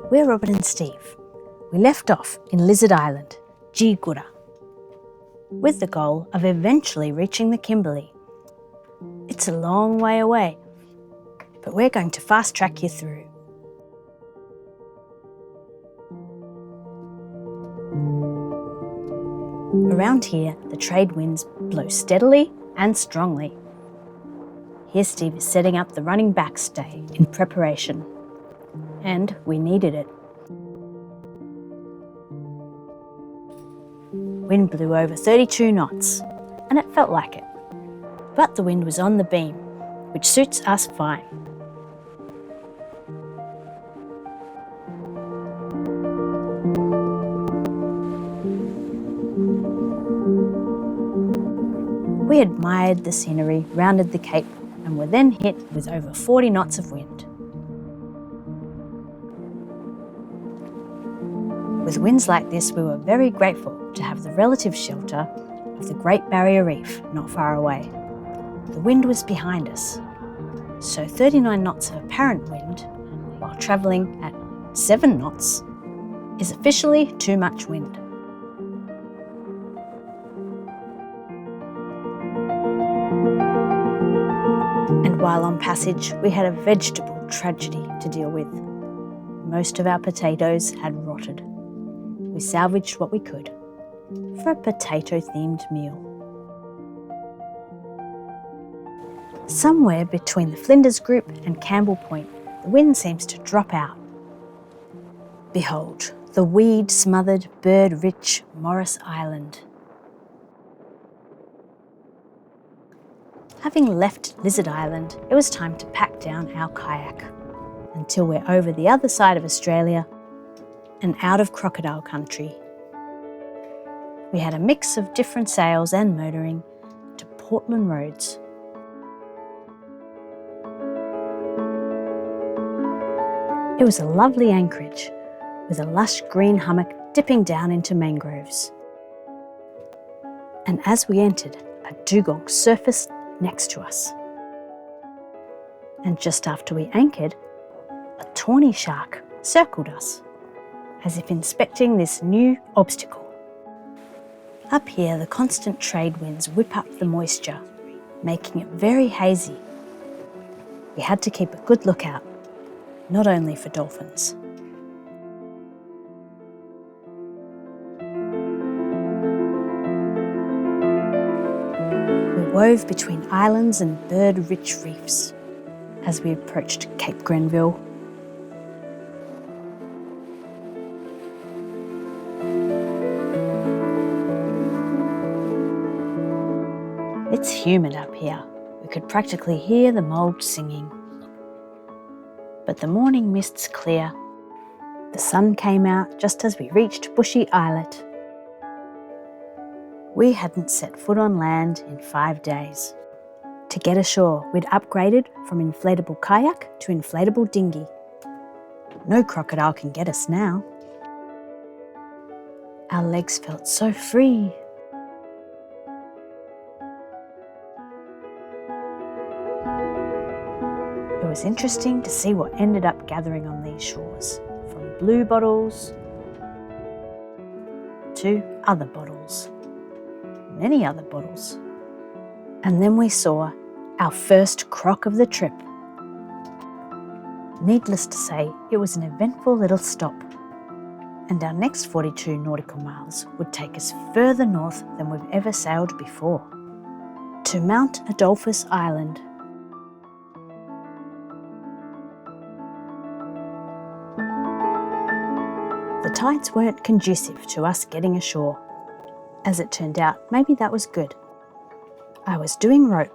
We're Robert and Steve. We left off in Lizard Island, Dyiigurra, with the goal of eventually reaching the Kimberley. It's a long way away, but we're going to fast track you through. Around here, the trade winds blow steadily and strongly. Here Steve is setting up the running backstay in preparation, and we needed it. Wind blew over 32 knots, and it felt like it. But the wind was on the beam, which suits us fine. We admired the scenery, rounded the cape, and were then hit with over 40 knots of wind. With winds like this, we were very grateful to have the relative shelter of the Great Barrier Reef not far away. The wind was behind us, so 39 knots of apparent wind while travelling at 7 knots is officially too much wind. And while on passage, we had a vegetable tragedy to deal with. Most of our potatoes had rotted. We salvaged what we could for a potato-themed meal. Somewhere between the Flinders Group and Campbell Point, the wind seems to drop out. Behold, the weed-smothered, bird-rich Morris Island. Having left Lizard Island, it was time to pack down our kayak until we're over the other side of Australia and out of crocodile country. We had a mix of different sails and motoring to Portland roads. It was a lovely anchorage with a lush green hummock dipping down into mangroves. And as we entered, a dugong surfaced next to us. And just after we anchored, a tawny shark circled us, as if inspecting this new obstacle. Up here, the constant trade winds whip up the moisture, making it very hazy. We had to keep a good lookout, not only for dolphins. We wove between islands and bird-rich reefs as we approached Cape Grenville. It's humid up here. We could practically hear the mould singing. But the morning mists clear. The sun came out just as we reached Bushy Islet. We hadn't set foot on land in 5 days. To get ashore, we'd upgraded from inflatable kayak to inflatable dinghy. No crocodile can get us now. Our legs felt so free. It was interesting to see what ended up gathering on these shores, from blue bottles to other bottles, many other bottles. And then we saw our first croc of the trip. Needless to say, it was an eventful little stop, and our next 42 nautical miles would take us further north than we've ever sailed before, to Mount Adolphus Island. The tides weren't conducive to us getting ashore. As it turned out, maybe that was good. I was doing rope.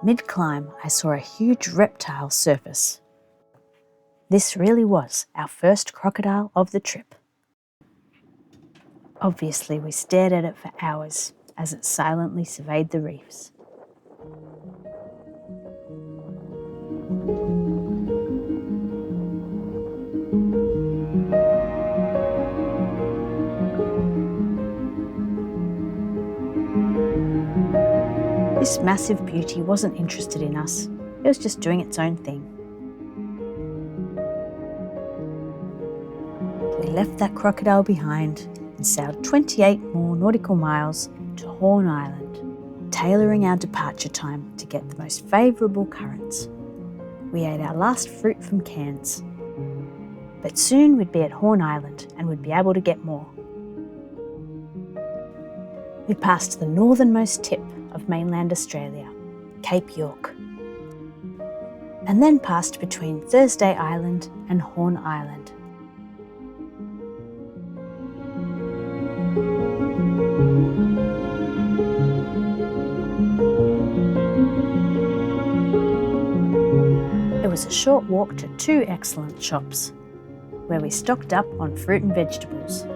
Mid-climb, I saw a huge reptile surface. This really was our first crocodile of the trip. Obviously, we stared at it for hours as it silently surveyed the reefs. This massive beauty wasn't interested in us. It was just doing its own thing. We left that crocodile behind and sailed 28 more nautical miles to Horn Island, tailoring our departure time to get the most favourable currents. We ate our last fruit from cans, but soon we'd be at Horn Island and would be able to get more. We passed the northernmost tip of mainland Australia, Cape York, and then passed between Thursday Island and Horn Island. It was a short walk to two excellent shops, where we stocked up on fruit and vegetables.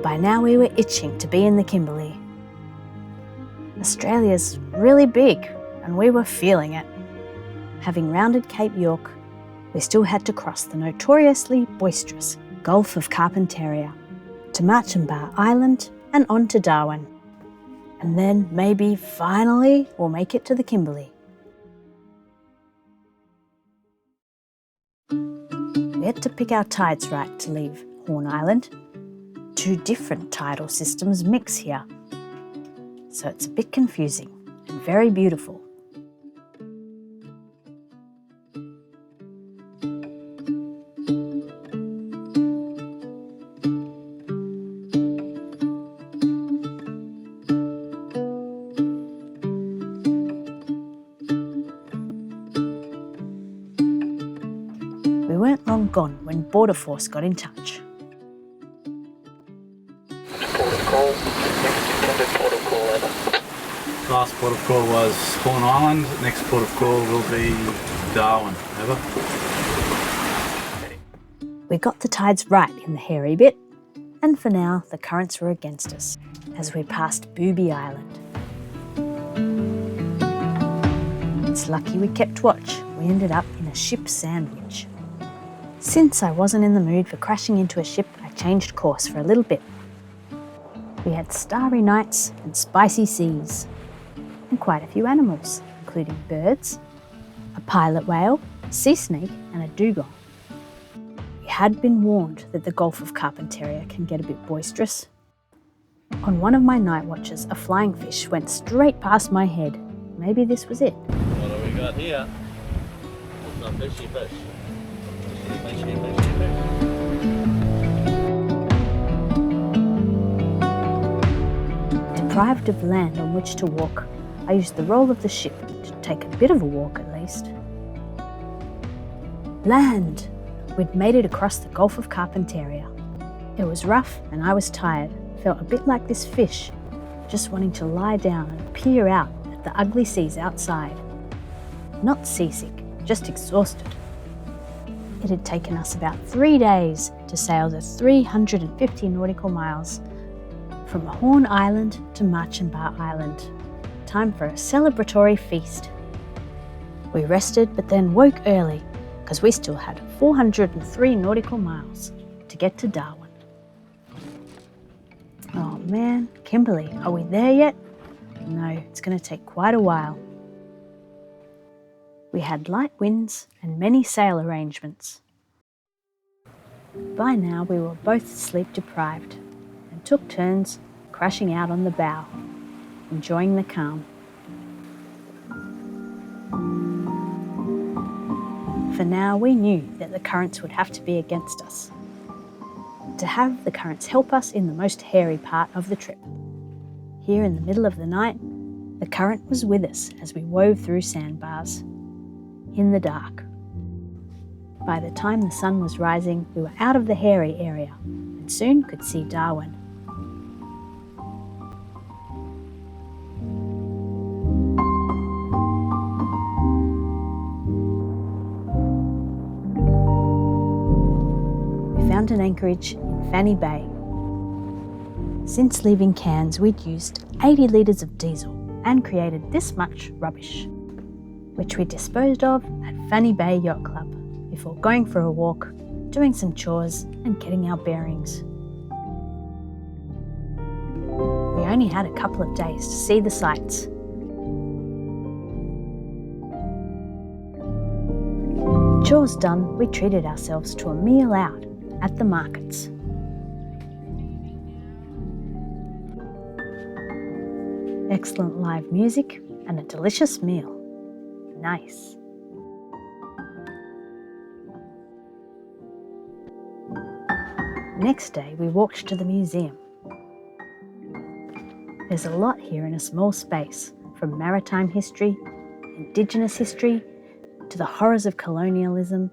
By now we were itching to be in the Kimberley. Australia's really big, and we were feeling it. Having rounded Cape York, we still had to cross the notoriously boisterous Gulf of Carpentaria to Mattias Island and on to Darwin. And then maybe, finally, we'll make it to the Kimberley. We had to pick our tides right to leave Horn Island. Two different tidal systems mix here, so it's a bit confusing and very beautiful. We weren't long gone when Border Force got in touch. Port of call, next intended port of call ever. Last port of call was Horn Island, next port of call will be Darwin, over. We got the tides right in the hairy bit, and for now the currents were against us as we passed Booby Island. It's lucky we kept watch. We ended up in a ship sandwich. Since I wasn't in the mood for crashing into a ship, I changed course for a little bit. We had starry nights and spicy seas, and quite a few animals, including birds, a pilot whale, a sea snake and a dugong. We had been warned that the Gulf of Carpentaria can get a bit boisterous. On one of my night watches, a flying fish went straight past my head. Maybe this was it. What have we got here? It's a fishy fish. Fishy fish. Deprived of land on which to walk, I used the roll of the ship to take a bit of a walk at least. Land! We'd made it across the Gulf of Carpentaria. It was rough and I was tired, felt a bit like this fish, just wanting to lie down and peer out at the ugly seas outside. Not seasick, just exhausted. It had taken us about 3 days to sail the 350 nautical miles from Horn Island to Mattias Island. Time for a celebratory feast. We rested but then woke early because we still had 403 nautical miles to get to Darwin. Oh man, Kimberley, are we there yet? No, it's going to take quite a while. We had light winds and many sail arrangements. By now we were both sleep deprived and took turns crashing out on the bow, enjoying the calm. For now we knew that the currents would have to be against us. To have the currents help us in the most hairy part of the trip. Here in the middle of the night, the current was with us as we wove through sandbars, in the dark. By the time the sun was rising, we were out of the hairy area and soon could see Darwin. We found an anchorage in Fanny Bay. Since leaving Cairns, we'd used 80 litres of diesel and created this much rubbish, which we disposed of at Fanny Bay Yacht Club before going for a walk, doing some chores and getting our bearings. We only had a couple of days to see the sights. Chores done, we treated ourselves to a meal out at the markets. excellent live music, and a delicious meal. Nice. Next day, we walked to the museum. There's a lot here in a small space, from maritime history, Indigenous history, to the horrors of colonialism,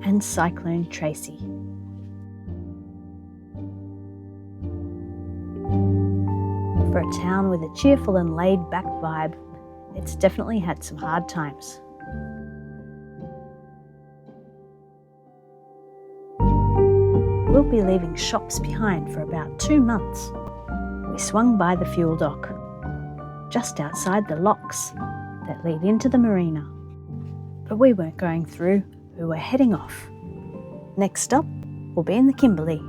and Cyclone Tracy. For a town with a cheerful and laid-back vibe, it's definitely had some hard times. We'll be leaving shops behind for about 2 months. We swung by the fuel dock, just outside the locks that lead into the marina. But we weren't going through, we were heading off. Next stop will be in the Kimberley.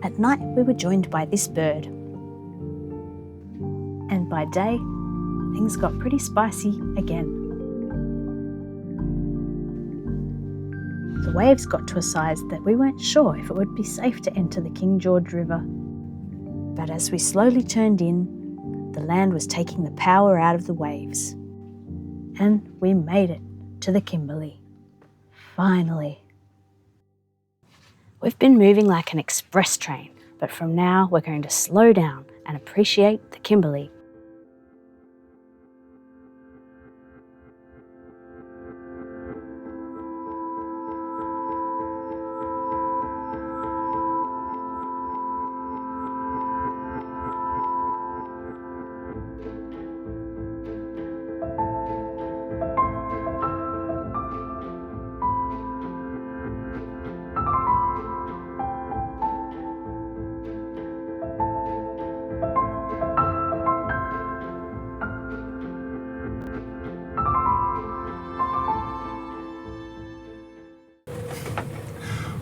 At night we were joined by this bird. And by day, things got pretty spicy again. The waves got to a size that we weren't sure if it would be safe to enter the King George River. But as we slowly turned in, the land was taking the power out of the waves. And we made it to the Kimberley. Finally. We've been moving like an express train, but from now we're going to slow down and appreciate the Kimberley.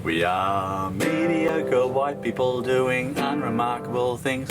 We are mediocre white people doing unremarkable things.